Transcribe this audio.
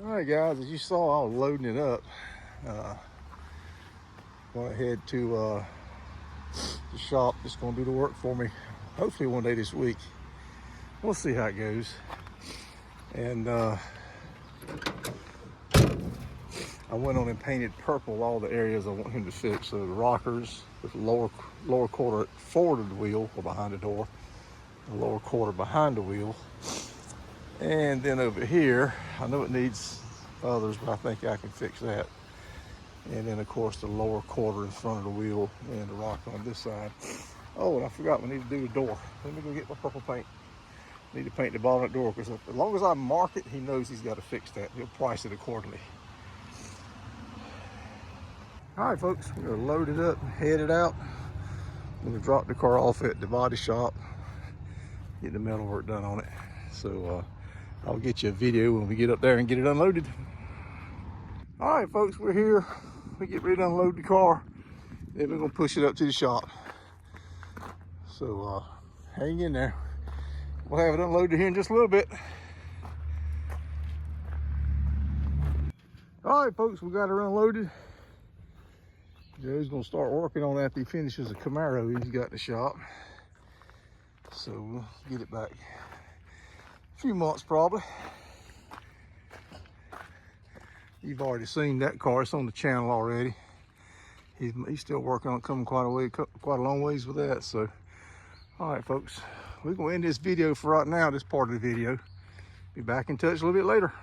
All right, guys, as you saw, I was loading it up. Going to head to the shop that's going to do the work for me. Hopefully one day this week. We'll see how it goes. And I went on and painted purple all the areas I want him to fix. So the rockers, the lower quarter forward of the wheel or behind the door, the lower quarter behind the wheel. And then over here, I know it needs others, but I think I can fix that. And then of course the lower quarter in front of the wheel and the rocker on this side. Oh, and I forgot we need to do the door. Let me go get my purple paint. Need to paint the bottom of the door, because as long as I mark it, he knows he's got to fix that. He'll price it accordingly. All right, folks, we're gonna load it up and head it out. I'm gonna drop the car off at the body shop, get the metal work done on it. So I'll get you a video when we get up there and get it unloaded. All right, folks, we're here. We get ready to unload the car. Then we're gonna push it up to the shop. So hang in there. We'll have it unloaded here in just a little bit. All right, folks, we got it unloaded. Joe's gonna start working on that after he finishes the Camaro he's got in the shop. So we'll get it back a few months probably. You've already seen that car, it's on the channel already. He's still working on it, coming quite a long ways with that. So, all right, folks, we're gonna end this video for right now, this part of the video. Be back in touch a little bit later.